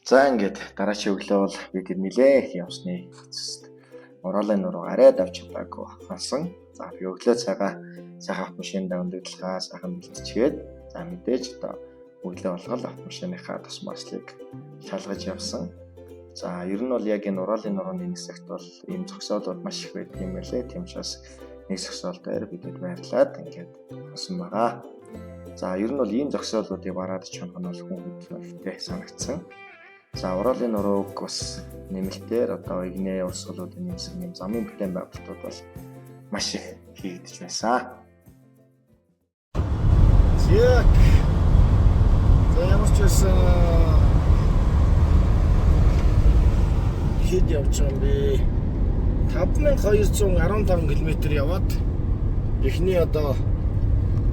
За ингээд дараачийн өглөө бол бид нэлээх явсны эцэст Оролын нуруу арай давж чадаагүй хансан. За би өглөө цагаа сайхан автомашинд өндөрлөхөө сайхан бэлтчихэд за мэдээж одоо өглөө болгол автомашиныхаа тус маслыг шалгаж явсан. За ер нь бол яг энэ Оролын нурууны нэг цагт бол ийм зогсоолууд маш их байдаг юм байлээ. Тийм учраас нэг зогсоол дээр бидэд байрлаад ингээд хасан байгаа. За ер нь бол ийм зогсоолуудыг бараад чанах нь бол хүмүүстээ санагдсан. За Оролын нурууг бас нэмэлтээр одоо игнээ улс олуудын нэмсэн юм замын бүтээн байгуулалтууд бол маш их хийгдэж байсан. Яг за ямар ч байсан хэд явж байгаа юм бэ? 5215 км яваад эхний одоо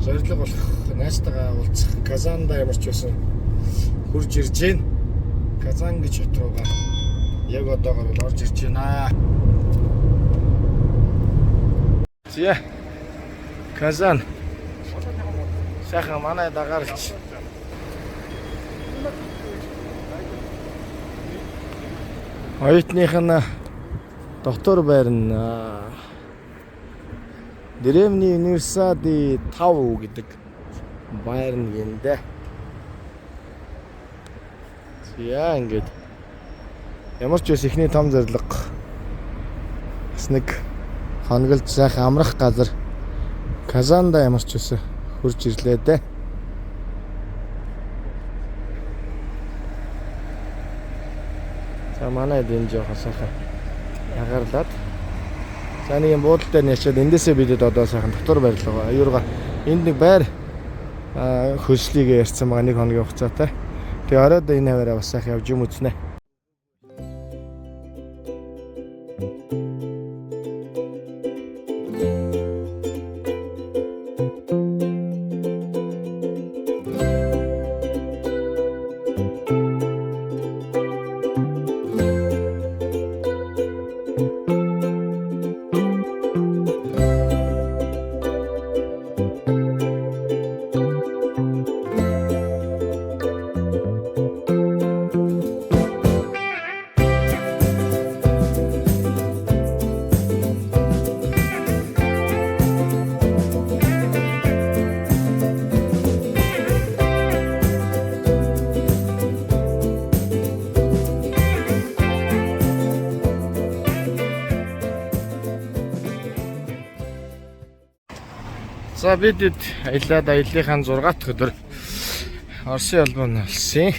зорилго болох найзтайгаа уулзах Казанда ямар ч байсан хурж ирж байна. Казан гэж хот руугаа яг одоогоор бол орж ирж байна. Зя Казан сайхан манай дагарч оюутных нь доктор байрна. Древний универсиады 5 гэдэг байр нь гиндэ. Яа ингээд ямар ч байсан ихний том зорилго бас нэг хонголж сайхан амрах газар Казанда ямар ч байсан хурж ирлээ дээ. За манай энэ жоохон сайхан агарлаад за нэг юм буудлын дээр нэчээд эндээсээ бидэд одоо сайхан дотор барилгаа аюурга энд нэг байр хөлслийг ярьсан байгаа нэг хоногийн хугацаатай. Тэгээ оройд энэ хаваараа бас сайхан явж юм үзнэ. За бидэд аялаад аяллахын 6 дахь өдөр Оросын албаны улсын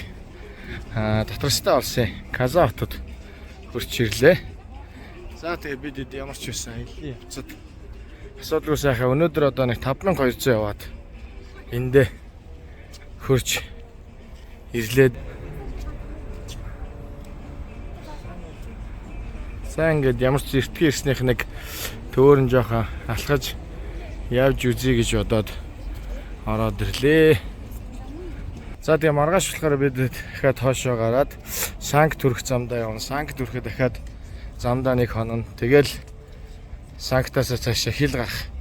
доторстой улсын Казан хотод хурж ирлээ. За тэгээ бидэд ямар ч байсан аяллаа явцад асуудалгүй сайхан өнөөдөр одоо нэг 5200 яваад эндээ хурж ирлээ. За ингээд ямар ч эртхэн ирснийх нэг төөрн жоохон алхаж явж үзье гэж бодоод ороод ирлээ. За тэгээ маргааш болохоор бид дахиад хоошоо гараад Санкт хүрэх замдаа явна. Санкт хүрэхэд дахиад замдаа нэг хонон. Тэгэл Санктаас цаашаа хил гарах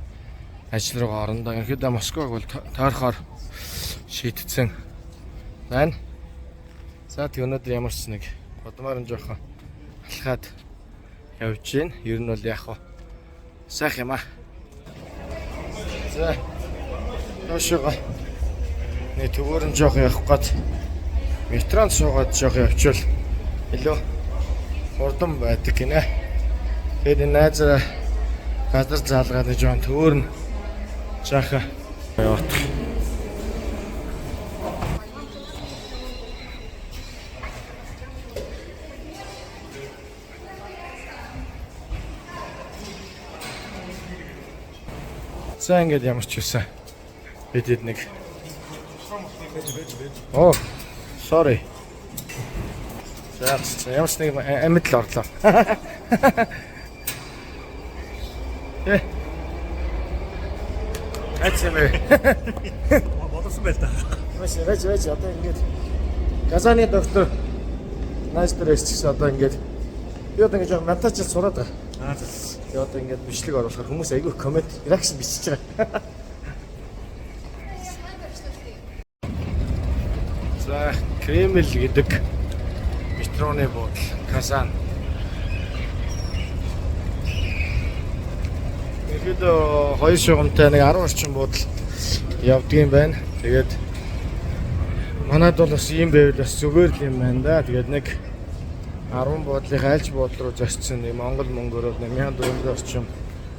ажил руугаа орондоо. Ерөнхийдөө Москваг бол тойрохоор шийдсэн байна. За тэгээ өнөөдөр ямар ч нэг бодмоор нь жоохон алхаад явж гин. Ер нь бол яг хаа сайх юм аа. За хоошоо нэг төгөөр нь жоохон явах гээд метронд суугаад жоохон явчвал илүү хурдан байдаг гинэ. Тэгээд энэ найзаараа газар заалгаад нэг жоохон төгөөр нь жаахан яваад. За ингээд ямар ч байсан бидэд нэг оо sorry. За ямар ч нэг амьд л орлоо. Ачмэ. Бодсон байл та. Вэж одоо ингээд Казаны доктор найстер эсчихсэн одоо ингээд би одоо ингээд монтаж сураад байгаа. Тэгээ одоо ингээд бичлэг оруулахаар хүмүүс айгүй коммент реакшн бичиж байгаа. За Кремль гэдэг метроны буудал Казан. Тэгэхэд хоёр шугамтай нэг 10 орчим буудал явдаг юм байна. Тэгээд манайд бол бас ийм байвал бас зүгээр л юм байна да. Тэгээд нэг 10 буудлын айлч буудал руу зорчсон нэг Монгол мөнгөөр 8400 орчим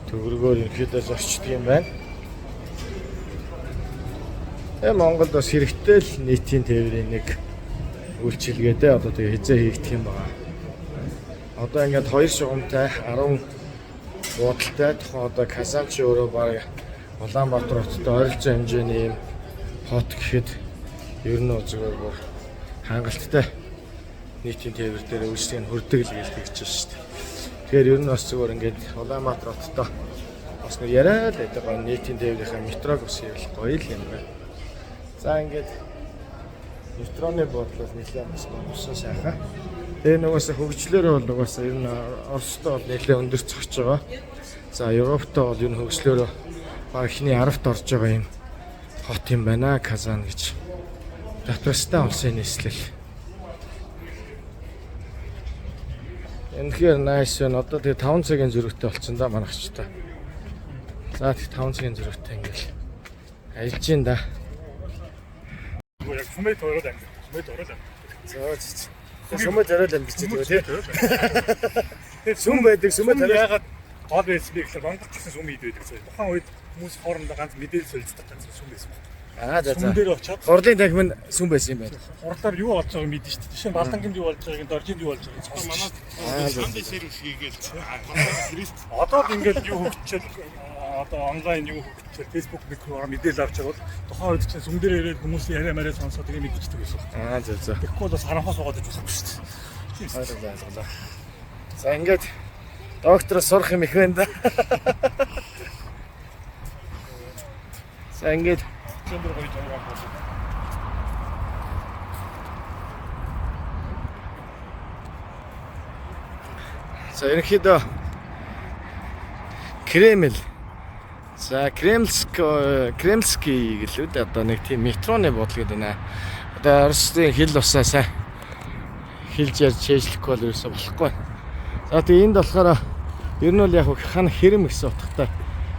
төгрөгөөр ерөнхийдөө зорчдөг юм байна. Монголд бас хэрэгтэй л нийтийн тээврийн нэг үйлчилгээтэй одоо тэгээ хязээ хийгдэх юм байна. Одоо ингээд хоёр шугамтай 10 буудалтай тухайн одоо Казан ч өөрөө баг Улаанбаатар хоттой ойролцоо хэмжээний юм хот гэхэд ер нь зүгээр бүр хангалттай нийтийн тээвэр дээр үйлчлэг нь хүрдэг л гэж хэлж байна шүү дээ. Тэгэхээр ер нь бас зүгээр ингээд Улаанбаатар хоттой бас нэг яриад байдаг гоо нийтийн тээврийнхаа метрог бас ярих гоё л юм байна. За ингээд метроны буудлаас нэлээд бас гомсон сайхан. Тэгээ нугасаа хөгжлөөрөө бол нугасаа ер нь Оростой бол нэлээд өндөр цогч байгаа. За Европтой бол ер нь хөгжлөөрөө баг ихний 10-т орж байгаа юм хот юм байна Казан гэж. Татарстан улсын нийслэл. Энэхээр nice вэ. Одоо тэгээ 5 цагийн зөрүүтэй болчихсон да манайхчтай. За тэг 5 цагийн зөрүүтэй ингээл ажиллаж ин да. Яг сүмэд ороод амт. Сүмэд ороод амт. За сүмэд ороод амт гэж үү тий. Тэр сүм байдаг сүмэд яагаад гол байсан бэ гэхээр Монгол гэсэн сүм ид байдаг зэрэг. Тухайн үед хүмүүс хоорондоо ганц мэдээлэл солилцдог ганц сүм байсан байна. За. Сүм дээр очиод Хурлын танхим нь сүм байсан юм байна. хурлаар юу болж байгааг мэдэн шүү дээ. Жишээ нь Балдангинд юу болж байгааг, Доржинд юу болж байгааг. Манай Сандын сервис хийгээл Христ одоо ингээд юу хөгжчихэл одоо онлайн юу хөгжчихэл Facebook микроор мэдээлэл авч байгаа бол тухайн үед чинь сүм дээр ирээд хүмүүс яриа мараа сонсоод тэгээ мэдчихдэг байсан. За. Тэгэхгүй бол бас харанхуй суугаад байж болохгүй шүү дээ. Ойлголоо. За ингээд доктороос сурах юм их байна да. За ингээд Цэндэр гоё зураг авах. за ерөнхийдөө Кремль. За Кремльский гэлүүд одоо нэг тийм метроны буудлын гэдэг нэ. Одоо Оросын хил усаа сайн хилж ярьж чэйжлэхгүй бол ерөөсө болохгүй. За тэгээ энд болохоор ер нь бол яг хан хэрэм гэсэн утгатай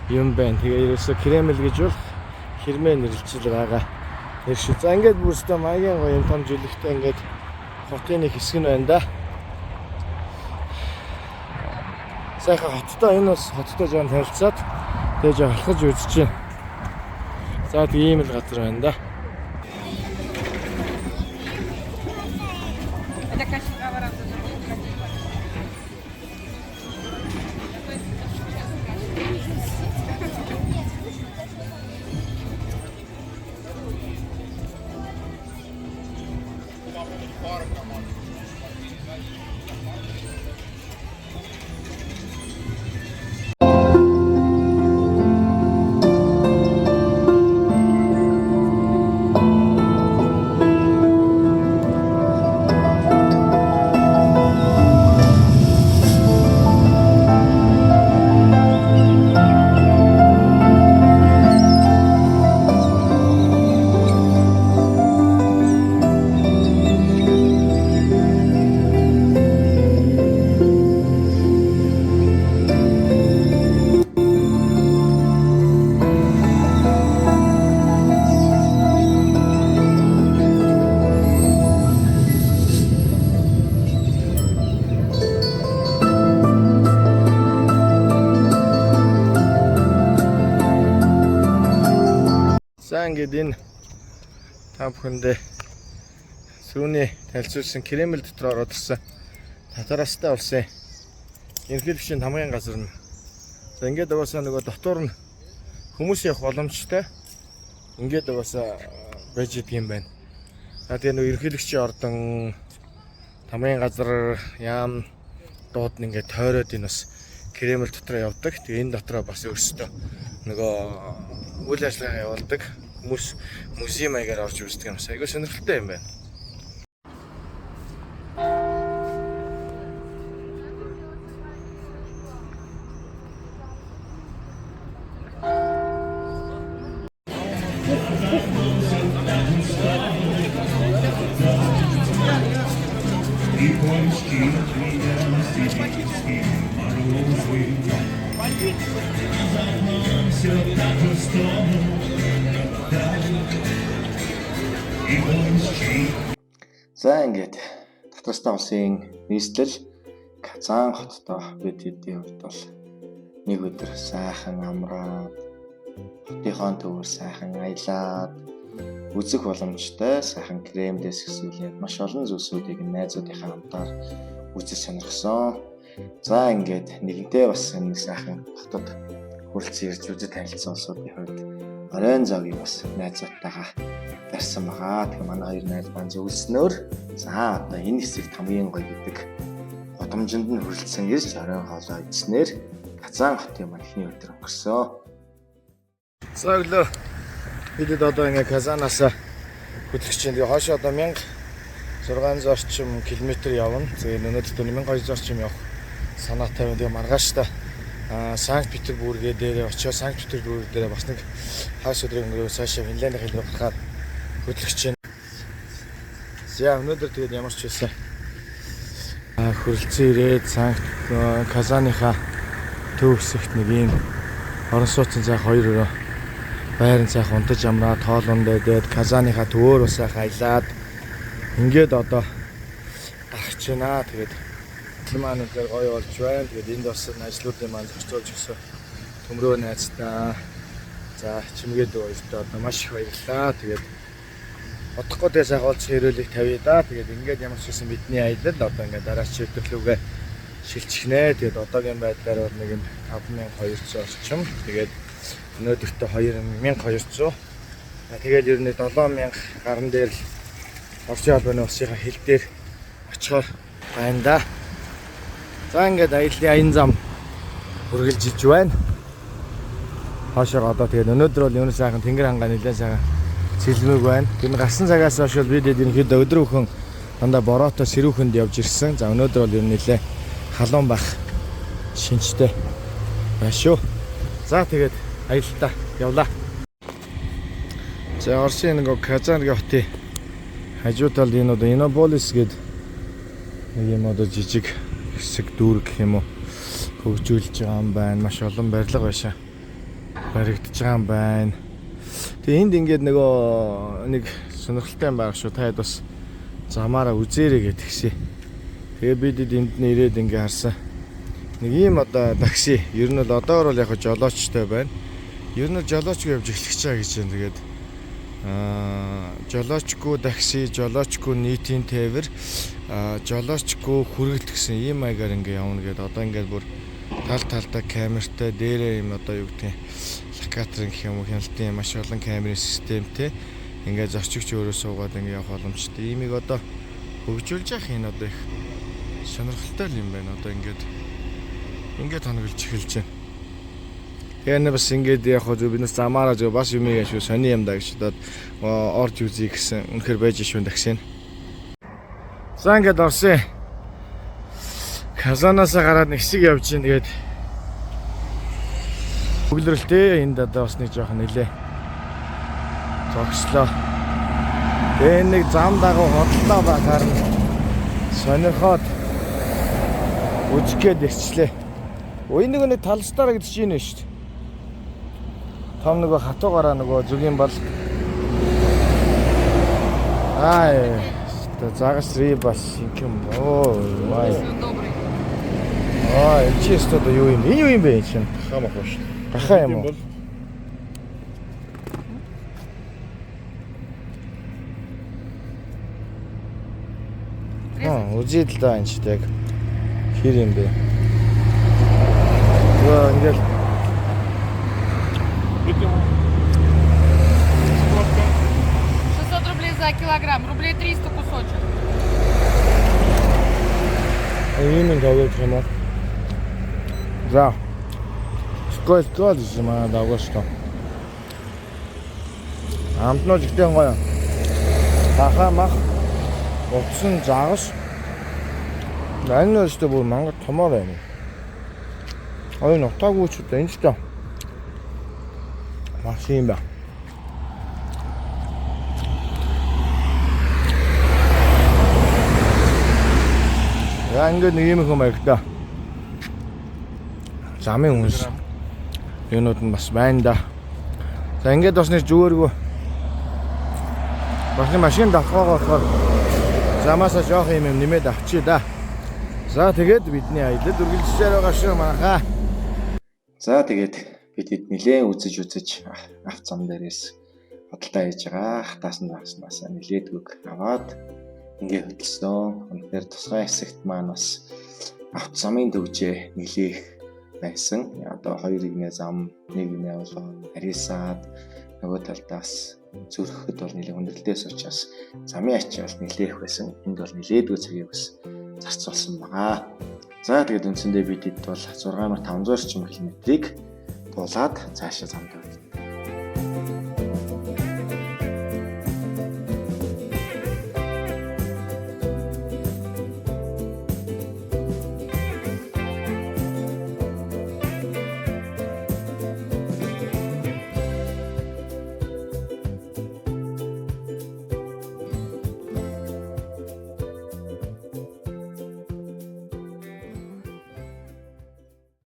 юм байна. Тэгээ ерөөсө Кремль гэж бол хэрмээ нэрлэж байгаа. Тэр шүү. За ингээд бүрстэ маягийн гоё юм том жилэгтэй ингээд хотын нэг хэсэг нь байна да. Сайхан хоттой энэ бас хоттой жоон танилцаад тэгээ жоо алхаж үзэж байна. За тийм л газар байна да. За ингээд энэ та бүхэндээ сүүний танилцуулсан Кремль дотор ороод ирсэн Татарстан улсын ерөнхийлөгчийн хамгийн газар нь. За ингээд угаасаа нөгөө дотор нь хүмүүс явах боломжтой. Ингээд угаасаа байж идэг юм байна. За тэгээ нөгөө ерөнхийлөгчийн ордон хамгийн газар яам дууд нь ингээд тойроод энэ бас Кремль дотор явдаг. Тэгээ энэ дотроо бас өөрсдөө нөгөө үйл ажиллагаа явуулдаг хүмүүс музейм маягаар орж үздэг юм. Айгүй сонирхолтой юм байна. За ингээд Татарстан улсын нийслэл Казан хоттой бид хэдийн хувьд бол нэг өдөр сайхан амраад хотынхон төвөр сайхан аялаад үзэх боломжтой сайхан кремдээс хэсүүлээд маш олон зүйлсүүдийг найзуудынхаа хамтаар үзэж сонирхсон. За ингээд нэгэнтээ бас нэг сайхан хотод хүрэлцэн ирж үзэж танилцсан улсуудын хувьд оройн завыг бас найзуудтайгаа барьсан байгаа. Тэгээ манай хоёр найз маань зөвлснөөр за одоо энэ хэсэгт хамгийн гоё гэдэг годомжинд нь хүрэлцэн ирж оройн хоолоо идснээр Казан хотын маань ихний өдөр өнгөрсөн. За өглөө бидэд одоо ингээ Казанаас хөдлөж чинь тэгээ хойш одоо 1600 орчим километр явна. Тэгээ өнөөдөр 1200 орчим явах санаатай байна. Тэгээ маргааштай Санкт-Петербургээ дээр очиж Санкт-Петербург дээр бас нэг хагас өдрийн өнгөрөө цаашаа Финлянд хэлбэр гарахад хөдлөж чинь. За өнөөдөр тэгээд ямар ч байсан хүрэлцэн ирээд Казаныхаа төв хэсэгт нэг юм орон сууцны цайх хоёр байрын цайх унтаж амраад хоолунд дээд Казаныхаа төвөөр бас аялаад ингээд одоо гарч байна. Тэгээд маань үнээр гоё болж байна. Тэгээд энд бас ажлуудын маань зохицуулж өгсөн төмрөө найздаа. За чимгээд баяртай одоо маш их баярлалаа. Тэгээд одохгүй дээр сайхан уулзах хэрүүлийг тавья да. Тэгээд ингээд ямар ч байсан бидний аялал одоо ингээд дараач өдөрлөгөө шилжчихнэ. Тэгээд одоогийн байдлаар бол нэг 5200 орчим. Тэгээд өнөөдөртөө 2200. Тэгээд ер нь 7000 гарн дээр л орчин албаны усынхаа хил дээр очихоор байна да. За ингээд аяллаа аян зам үргэлж иж байна. Хаашаа одоо тэгээд өнөөдөр бол юу сайхан тэнгэр хангаа нэлээд сайхан цэлмэг байна. Тэр гарсан цагаас хойш бид ерөнхийдөө өдөр бүхэн дандаа бороотой сэрүүхэнд явж ирсэн. За өнөөдөр бол ер нь нэлээд халуун бах шинжтэй байна шүү. За тэгээд аялалтаа явлаа. За Оросын нэг Казан хотын хажуу талд энэ одоо Иннополис гэдэг нэг юм одоо жижиг хэсэг дүүрэг гэх юм уу хөгжүүлж байгаа юм байна. Маш олон барилга байшаа баригдаж байгаа юм байна. Тэгээ энд ингээд нэг сонирхолтой юм байгаа шүү. Таад бас замаараа үзээрэй гэдгийгсэ. Тэгээ бид энд нэрээд ингээд харсан. Нэг ийм одоо такси. Ер нь бол одоор бол яг жолоочтой байна. Ер нь жолоочгүй явж эхлэх чаа гэж байна. Тэгээд жолоочгүй такси, жолоочгүй нийтийн тээвэр, жолоочгүй хүргэлт гэсэн ийм маягаар ингээ явна гэдэг. Одоо ингээд бүр тал талдаа камертай дээрээ юм одоо юу гэдэг локатор гэх юм уу хяналтын маш олон камерын системтэй ингээд зорчигч өөрөө суугаад ингээ явах боломжтой. Иймийг одоо хөгжүүлж явах энэ одоо их сонирхолтой юм байна. Одоо ингээд хоногдож эхэлж байна. Тэгээ бас ингээд яг хөө биднес замаараа зөв бас юм яа шүү сони юм да гэж бодоод орж үзье гэсэн үнэхээр байж шүү такси. За ингээд орсон. Казанаас гараад нэг хэсэг явж чинь тэгээд өглөрлөлтөө энд одоо бас нэг жоохон нэлээ зогслоо. Тэгээ нэг зам дагуу хотлоо багаар сонирхоод үзэх гээд ирчлээ. Өөний нэг талстараа гэдэг чинь нэ шүү дээ. Том нөгөө хатуугаараа нөгөө зүгийн бол загас рибас юм. Май. Чисто да юу юм? Энэ юу юм бэ чинь? Хамах ба шүү. Гахаа юм уу? Үзээд л да энэ ч яг хэр юм бэ? Ингээл 600 рублей за килограмм, рублей 300 кусочек. Ийм гавьж юм аа. За. Сколько зима давгаштай. Амтноо жигтэй гоё. Баха мах. Утсан загас. Энэ өстө бүр мангар томоо байна. Ой нотаагүй ч энэ ч та. Машин ба. За ингээд нэг юм их маягта. Замын хүнс. Юунууд нь бас байна да. За ингээд бас нэг зүгээргүй. Бас нэг машин давхаагаа болохоор замаасаа жоох юм нэмээд авчи да. За тэгээд бидний аялал үргэлжлүүлж байгаа шүү манайхаа. За тэгээд бид нэлээд үзэж авт зам дээрээс худалдаа хийж байгаа. Хатаасан нэлээдгүйг аваад ингээ хөдөлсөн. Үнэхээр тусгай хэсэгт маань бас авт замын төвжээ нэлээх байсан. Одоо 2 игнэ зам, 1 игнэ болгоо арьсаад нөгөө талдаас зүрхэхэд бол нэлээд хүндрэлтээс учраас замын ачаал нэлээх байсан. Энд бол нэлээдгүй цагийг бас зарцуулсан байгаа. За тэгээд үндсэндээ бидэд бол 6500 орчим км-ийг дуулаад цаашаа замд